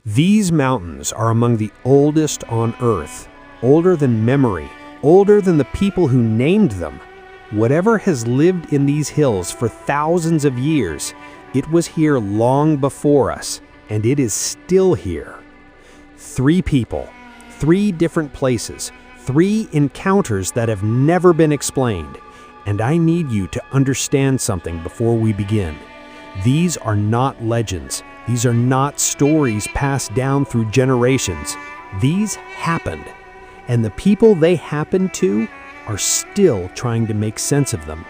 These mountains are among the oldest on Earth, older than memory, older than the people who named them. Whatever has lived in these hills for thousands of years, it was here long before us, and it is still here. 3 people, 3 different places, 3 encounters that have never been explained. And I need you to understand something before we begin. These are not legends. These are not stories passed down through generations. These happened, and the people they happened to are still trying to make sense of them.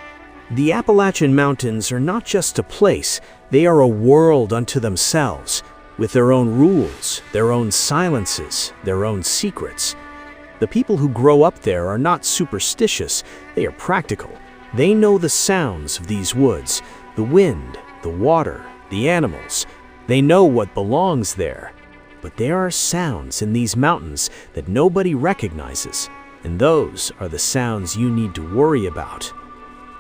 The Appalachian Mountains are not just a place, they are a world unto themselves, with their own rules, their own silences, their own secrets. The people who grow up there are not superstitious, they are practical. They know the sounds of these woods, the wind, the water, the animals. They know what belongs there. But there are sounds in these mountains that nobody recognizes, and those are the sounds you need to worry about.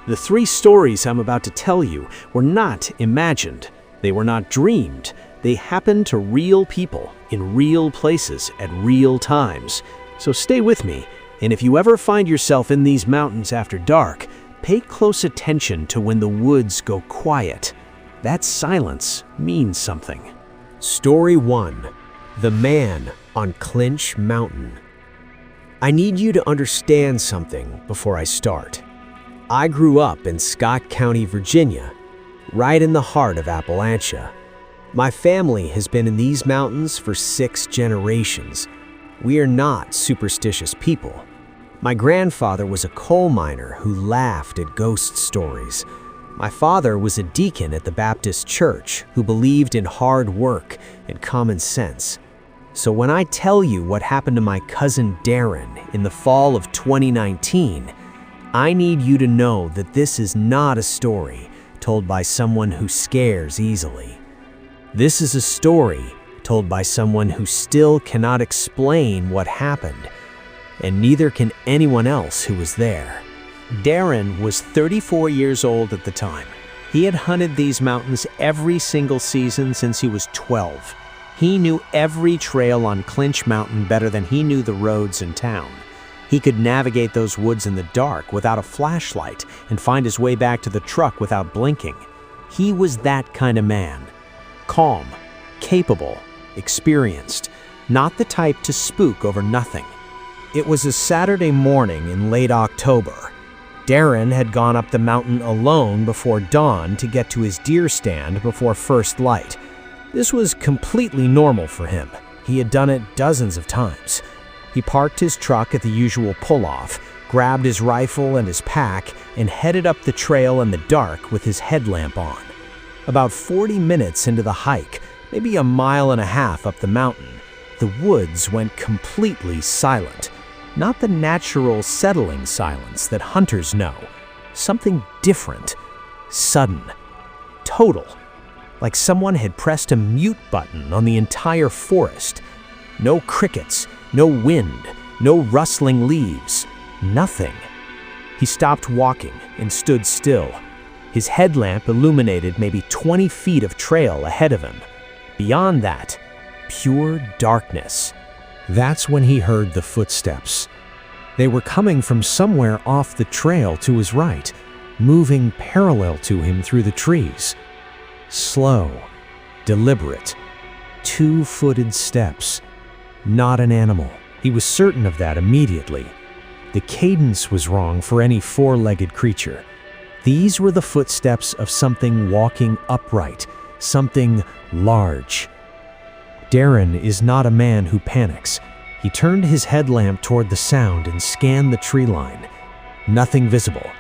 The 3 stories I'm about to tell you were not imagined. They were not dreamed. They happened to real people in real places at real times. So stay with me, and if you ever find yourself in these mountains after dark, pay close attention to when the woods go quiet. That silence means something. Story 1. The Man on Clinch Mountain. I need you to understand something before I start. I grew up in Scott County, Virginia, right in the heart of Appalachia. My family has been in these mountains for 6 generations. We are not superstitious people. My grandfather was a coal miner who laughed at ghost stories. My father was a deacon at the Baptist church who believed in hard work and common sense. So when I tell you what happened to my cousin Darren in the fall of 2019, I need you to know that this is not a story told by someone who scares easily. This is a story told by someone who still cannot explain what happened, and neither can anyone else who was there. Darren was 34 years old at the time. He had hunted these mountains every single season since he was 12. He knew every trail on Clinch Mountain better than he knew the roads in town. He could navigate those woods in the dark without a flashlight and find his way back to the truck without blinking. He was that kind of man. Calm, capable, experienced, not the type to spook over nothing. It was a Saturday morning in late October. Darren had gone up the mountain alone before dawn to get to his deer stand before first light. This was completely normal for him. He had done it dozens of times. He parked his truck at the usual pull-off, grabbed his rifle and his pack, and headed up the trail in the dark with his headlamp on. About 40 minutes into the hike, maybe a mile and a half up the mountain, the woods went completely silent. Not the natural settling silence that hunters know. Something different. Sudden. Total. Like someone had pressed a mute button on the entire forest. No crickets, no wind, no rustling leaves. Nothing. He stopped walking and stood still. His headlamp illuminated maybe 20 feet of trail ahead of him. Beyond that, pure darkness. That's when he heard the footsteps. They were coming from somewhere off the trail to his right, moving parallel to him through the trees. Slow, deliberate, 2-footed steps. Not an animal. He was certain of that immediately. The cadence was wrong for any 4-legged creature. These were the footsteps of something walking upright, something large. Darren is not a man who panics. He turned his headlamp toward the sound and scanned the tree line. Nothing visible,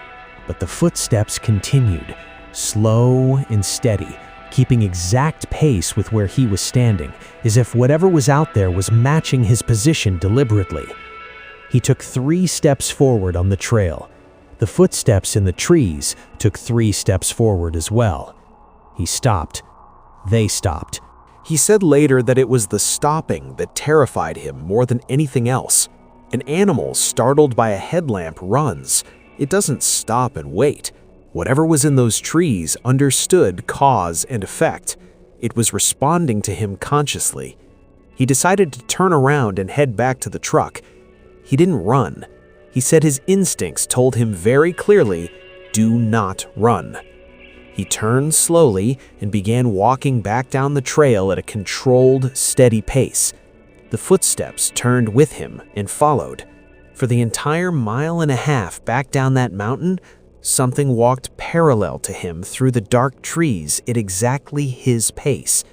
but the footsteps continued, slow and steady, keeping exact pace with where he was standing, as if whatever was out there was matching his position deliberately. He took 3 steps forward on the trail. The footsteps in the trees took 3 steps forward as well. He stopped. They stopped. He said later that it was the stopping that terrified him more than anything else. An animal startled by a headlamp runs. It doesn't stop and wait. Whatever was in those trees understood cause and effect. It was responding to him consciously. He decided to turn around and head back to the truck. He didn't run. He said his instincts told him very clearly, "Do not run." He turned slowly and began walking back down the trail at a controlled, steady pace. The footsteps turned with him and followed. For the entire mile and a half back down that mountain, something walked parallel to him through the dark trees at exactly his pace.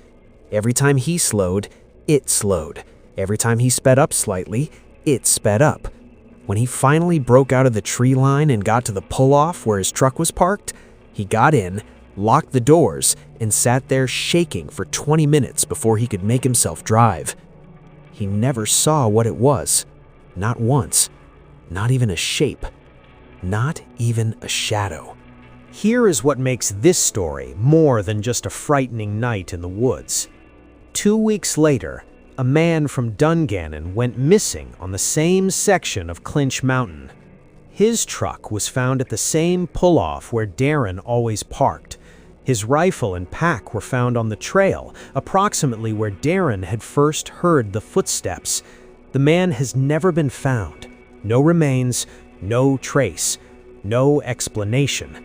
Every time he slowed, it slowed. Every time he sped up slightly, it sped up. When he finally broke out of the tree line and got to the pull-off where his truck was parked, he got in, locked the doors, and sat there shaking for 20 minutes before he could make himself drive. He never saw what it was. Not once. Not even a shape. Not even a shadow. Here is what makes this story more than just a frightening night in the woods. 2 weeks later, a man from Dungannon went missing on the same section of Clinch Mountain. His truck was found at the same pull-off where Darren always parked. His rifle and pack were found on the trail, approximately where Darren had first heard the footsteps. The man has never been found. No remains, no trace, no explanation.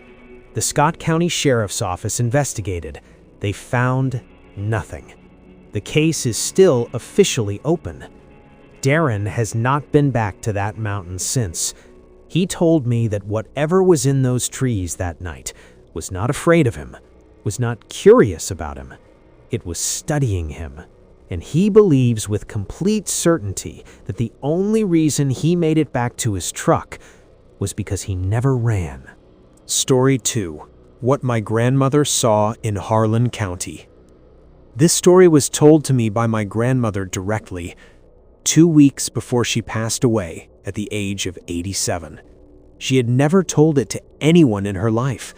The Scott County Sheriff's Office investigated. They found nothing. The case is still officially open. Darren has not been back to that mountain since. He told me that whatever was in those trees that night was not afraid of him, was not curious about him. It was studying him. And he believes with complete certainty that the only reason he made it back to his truck was because he never ran. Story 2. What my grandmother saw in Harlan County. This story was told to me by my grandmother directly, 2 weeks before she passed away at the age of 87. She had never told it to anyone in her life.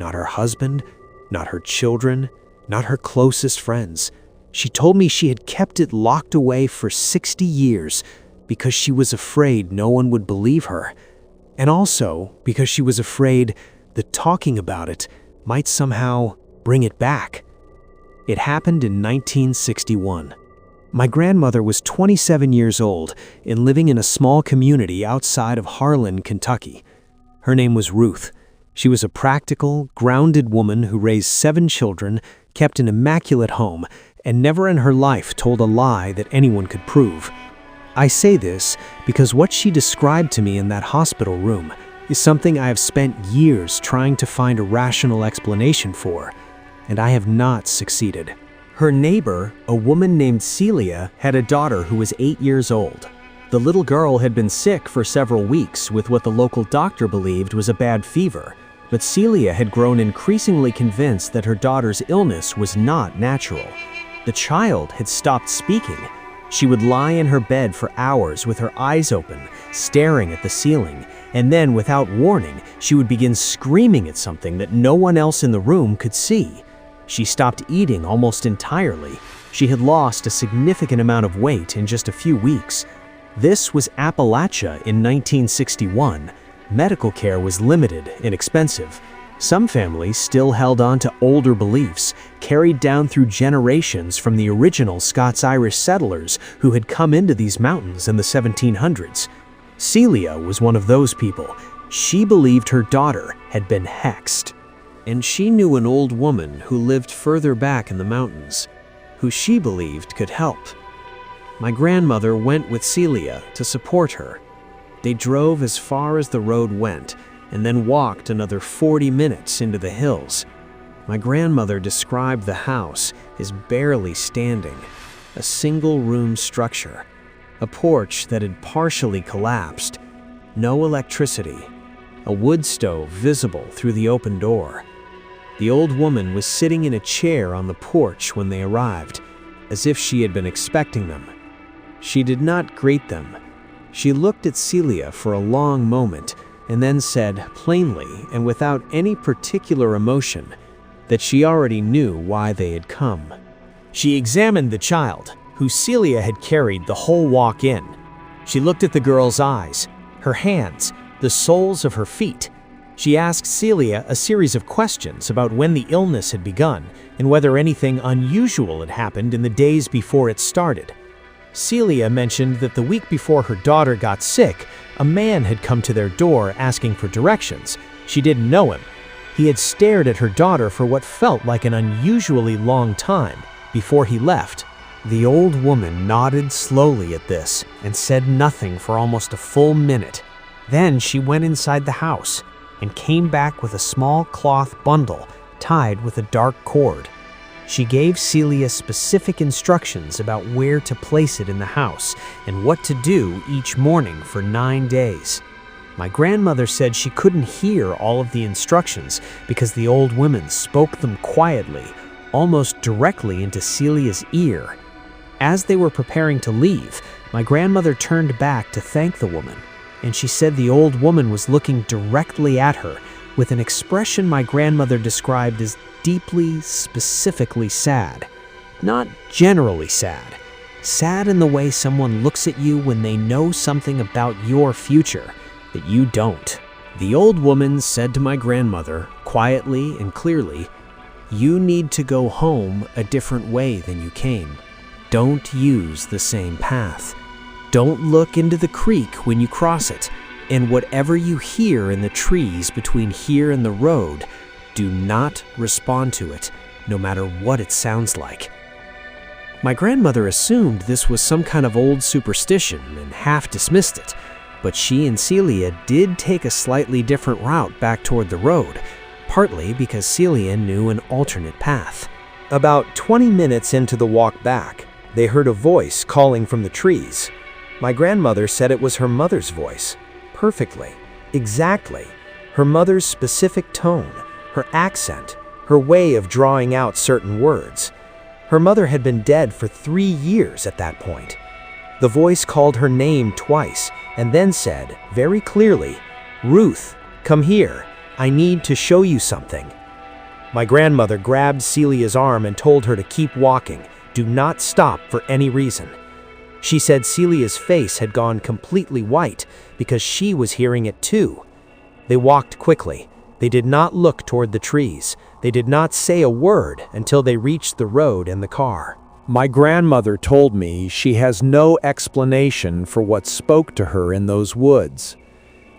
Not her husband, not her children, not her closest friends. She told me she had kept it locked away for 60 years because she was afraid no one would believe her, and also because she was afraid that talking about it might somehow bring it back. It happened in 1961. My grandmother was 27 years old and living in a small community outside of Harlan, Kentucky. Her name was Ruth. She was a practical, grounded woman who raised 7 children, kept an immaculate home, and never in her life told a lie that anyone could prove. I say this because what she described to me in that hospital room is something I have spent years trying to find a rational explanation for, and I have not succeeded. Her neighbor, a woman named Celia, had a daughter who was 8 years old. The little girl had been sick for several weeks with what the local doctor believed was a bad fever, but Celia had grown increasingly convinced that her daughter's illness was not natural. The child had stopped speaking. She would lie in her bed for hours with her eyes open, staring at the ceiling, and then, without warning, she would begin screaming at something that no one else in the room could see. She stopped eating almost entirely. She had lost a significant amount of weight in just a few weeks. This was Appalachia in 1961. Medical care was limited and expensive. Some families still held on to older beliefs, carried down through generations from the original Scots-Irish settlers who had come into these mountains in the 1700s. Celia was one of those people. She believed her daughter had been hexed. And she knew an old woman who lived further back in the mountains, who she believed could help. My grandmother went with Celia to support her. They drove as far as the road went, and then walked another 40 minutes into the hills. My grandmother described the house as barely standing, a single-room structure, a porch that had partially collapsed, no electricity, a wood stove visible through the open door. The old woman was sitting in a chair on the porch when they arrived, as if she had been expecting them. She did not greet them. She looked at Celia for a long moment and then said plainly and without any particular emotion that she already knew why they had come. She examined the child, who Celia had carried the whole walk in. She looked at the girl's eyes, her hands, the soles of her feet. She asked Celia a series of questions about when the illness had begun and whether anything unusual had happened in the days before it started. Celia mentioned that the week before her daughter got sick, a man had come to their door asking for directions. She didn't know him. He had stared at her daughter for what felt like an unusually long time before he left. The old woman nodded slowly at this and said nothing for almost a full minute. Then she went inside the house and came back with a small cloth bundle tied with a dark cord. She gave Celia specific instructions about where to place it in the house and what to do each morning for 9 days. My grandmother said she couldn't hear all of the instructions because the old woman spoke them quietly, almost directly into Celia's ear. As they were preparing to leave, my grandmother turned back to thank the woman, and she said the old woman was looking directly at her with an expression my grandmother described as deeply, specifically sad. Not generally sad. Sad in the way someone looks at you when they know something about your future that you don't. The old woman said to my grandmother, quietly and clearly, "You need to go home a different way than you came. Don't use the same path. Don't look into the creek when you cross it. And whatever you hear in the trees between here and the road, do not respond to it, no matter what it sounds like." My grandmother assumed this was some kind of old superstition and half dismissed it, but she and Celia did take a slightly different route back toward the road, partly because Celia knew an alternate path. About 20 minutes into the walk back, they heard a voice calling from the trees. My grandmother said it was her mother's voice. Perfectly, exactly, her mother's specific tone, her accent, her way of drawing out certain words. Her mother had been dead for 3 years at that point. The voice called her name twice and then said, very clearly, "Ruth, come here. I need to show you something." My grandmother grabbed Celia's arm and told her to keep walking. Do not stop for any reason. She said Celia's face had gone completely white because she was hearing it too. They walked quickly. They did not look toward the trees. They did not say a word until they reached the road and the car. My grandmother told me she has no explanation for what spoke to her in those woods.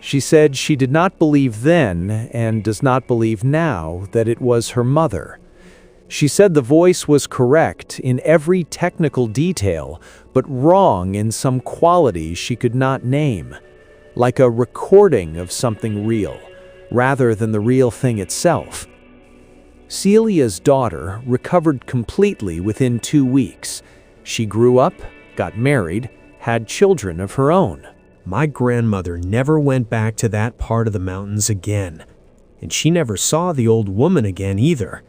She said she did not believe then and does not believe now that it was her mother. She said the voice was correct in every technical detail, but wrong in some qualities she could not name, like a recording of something real, rather than the real thing itself. Celia's daughter recovered completely within 2 weeks. She grew up, got married, had children of her own. My grandmother never went back to that part of the mountains again, and she never saw the old woman again either.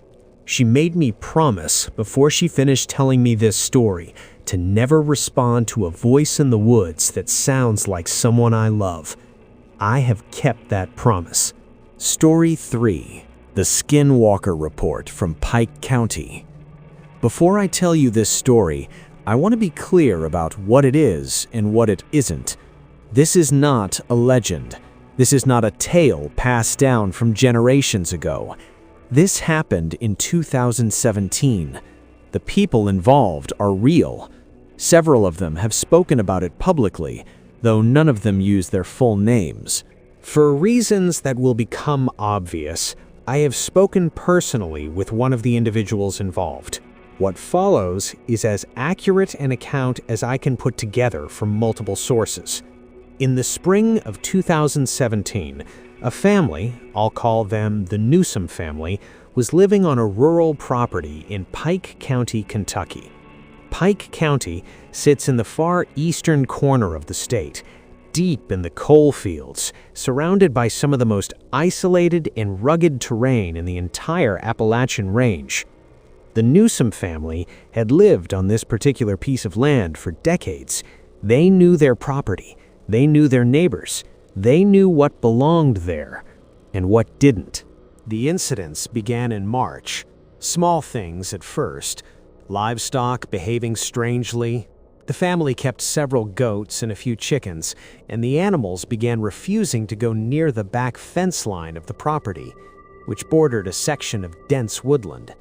She made me promise, before she finished telling me this story, to never respond to a voice in the woods that sounds like someone I love. I have kept that promise. Story 3. The Skinwalker Report from Pike County. Before I tell you this story, I want to be clear about what it is and what it isn't. This is not a legend. This is not a tale passed down from generations ago. This happened in 2017. The people involved are real. Several of them have spoken about it publicly, though none of them use their full names. For reasons that will become obvious, I have spoken personally with one of the individuals involved. What follows is as accurate an account as I can put together from multiple sources. In the spring of 2017, a family, I'll call them the Newsom family, was living on a rural property in Pike County, Kentucky. Pike County sits in the far eastern corner of the state, deep in the coal fields, surrounded by some of the most isolated and rugged terrain in the entire Appalachian range. The Newsom family had lived on this particular piece of land for decades. They knew their property. They knew their neighbors. They knew what belonged there and what didn't. The incidents began in March. Small things at first. Livestock behaving strangely. The family kept several goats and a few chickens, and the animals began refusing to go near the back fence line of the property, which bordered a section of dense woodland.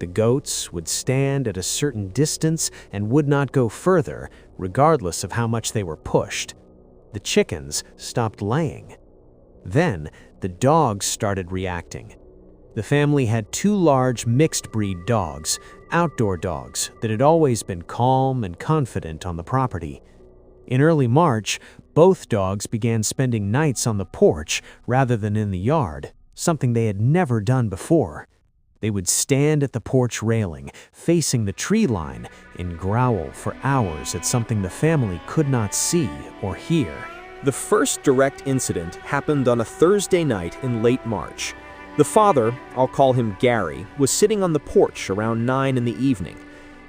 The goats would stand at a certain distance and would not go further, regardless of how much they were pushed. The chickens stopped laying. Then, the dogs started reacting. The family had 2 large mixed-breed dogs, outdoor dogs, that had always been calm and confident on the property. In early March, both dogs began spending nights on the porch rather than in the yard, something they had never done before. They would stand at the porch railing, facing the tree line, and growl for hours at something the family could not see or hear. The first direct incident happened on a Thursday night in late March. The father, I'll call him Gary, was sitting on the porch around 9 in the evening.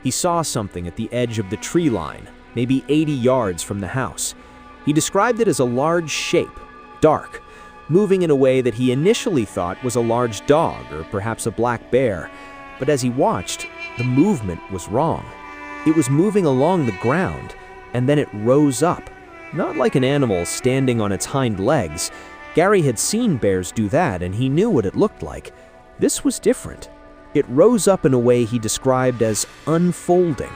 He saw something at the edge of the tree line, maybe 80 yards from the house. He described it as a large shape, dark, moving in a way that he initially thought was a large dog or perhaps a black bear. But as he watched, the movement was wrong. It was moving along the ground, and then it rose up. Not like an animal standing on its hind legs. Gary had seen bears do that, and he knew what it looked like. This was different. It rose up in a way he described as unfolding,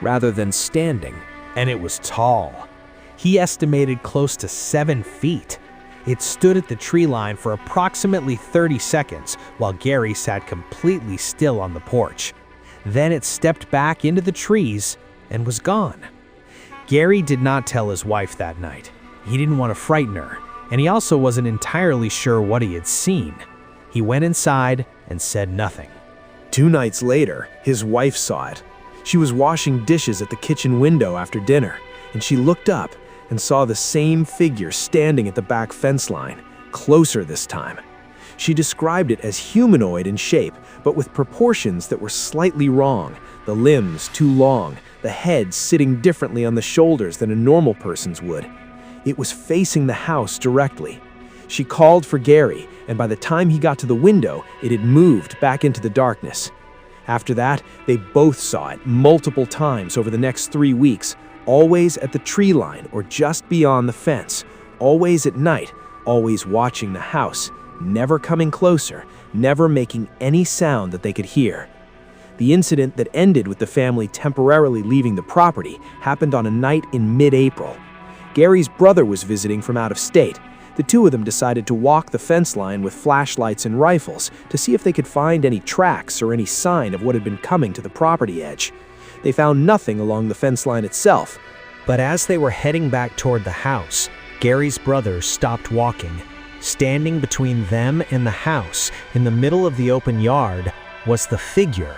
rather than standing. And it was tall. He estimated close to 7 feet. It stood at the tree line for approximately 30 seconds while Gary sat completely still on the porch. Then it stepped back into the trees and was gone. Gary did not tell his wife that night. He didn't want to frighten her, and he also wasn't entirely sure what he had seen. He went inside and said nothing. 2 nights later, his wife saw it. She was washing dishes at the kitchen window after dinner, and she looked up and saw the same figure standing at the back fence line, closer this time. She described it as humanoid in shape, but with proportions that were slightly wrong, the limbs too long, the head sitting differently on the shoulders than a normal person's would. It was facing the house directly. She called for Gary, and by the time he got to the window, it had moved back into the darkness. After that, they both saw it multiple times over the next 3 weeks, always at the tree line or just beyond the fence, always at night, always watching the house, never coming closer, never making any sound that they could hear. The incident that ended with the family temporarily leaving the property happened on a night in mid-April. Gary's brother was visiting from out of state. The 2 of them decided to walk the fence line with flashlights and rifles to see if they could find any tracks or any sign of what had been coming to the property edge. They found nothing along the fence line itself. But as they were heading back toward the house, Gary's brother stopped walking. Standing between them and the house, in the middle of the open yard, was the figure.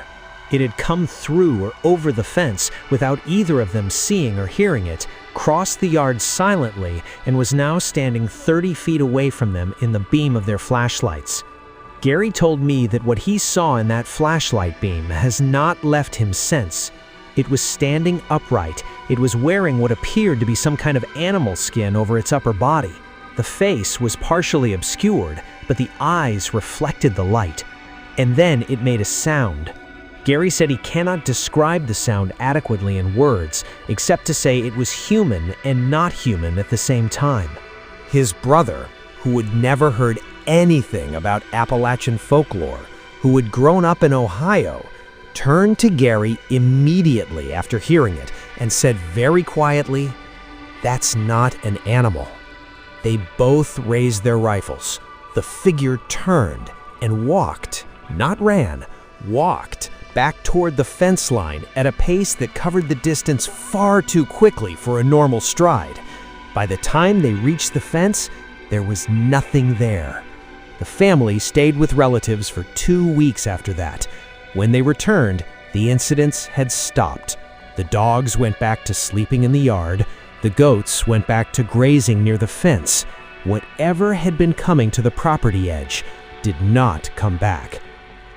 It had come through or over the fence without either of them seeing or hearing it, crossed the yard silently, and was now standing 30 feet away from them in the beam of their flashlights. Gary told me that what he saw in that flashlight beam has not left him since. It was standing upright. It was wearing what appeared to be some kind of animal skin over its upper body. The face was partially obscured, but the eyes reflected the light. And then it made a sound. Gary said he cannot describe the sound adequately in words, except to say it was human and not human at the same time. His brother, who had never heard anything about Appalachian folklore, who had grown up in Ohio, turned to Gary immediately after hearing it and said very quietly, "That's not an animal." They both raised their rifles. The figure turned and walked, not ran, walked back toward the fence line at a pace that covered the distance far too quickly for a normal stride. By the time they reached the fence, there was nothing there. The family stayed with relatives for 2 weeks after that. When they returned, the incidents had stopped. The dogs went back to sleeping in the yard. The goats went back to grazing near the fence. Whatever had been coming to the property edge did not come back.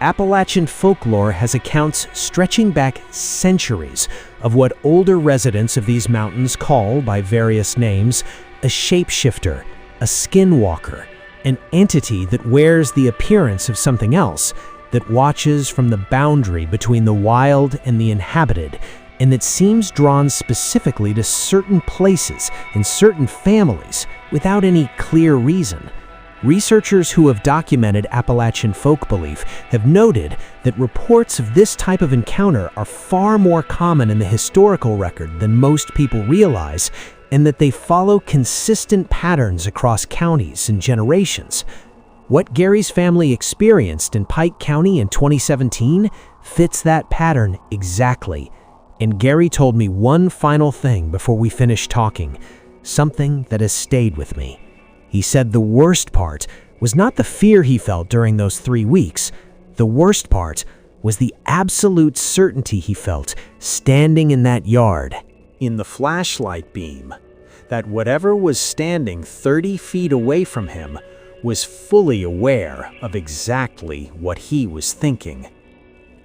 Appalachian folklore has accounts stretching back centuries of what older residents of these mountains call by various names a shapeshifter, a skinwalker, an entity that wears the appearance of something else, that watches from the boundary between the wild and the inhabited, and that seems drawn specifically to certain places and certain families without any clear reason. Researchers who have documented Appalachian folk belief have noted that reports of this type of encounter are far more common in the historical record than most people realize, and that they follow consistent patterns across counties and generations. What Gary's family experienced in Pike County in 2017 fits that pattern exactly. And Gary told me one final thing before we finished talking, something that has stayed with me. He said the worst part was not the fear he felt during those 3 weeks. The worst part was the absolute certainty he felt standing in that yard, In the flashlight beam, that whatever was standing 30 feet away from him was fully aware of exactly what he was thinking.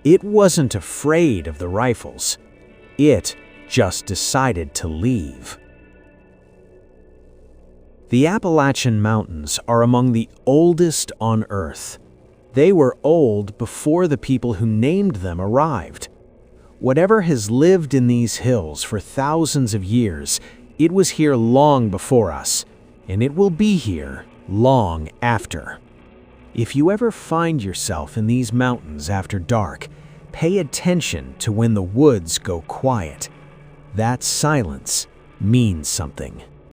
It wasn't afraid of the rifles. It just decided to leave. The Appalachian Mountains are among the oldest on Earth. They were old before the people who named them arrived. Whatever has lived in these hills for thousands of years, it was here long before us, and it will be here long after. If you ever find yourself in these mountains after dark, pay attention to when the woods go quiet. That silence means something.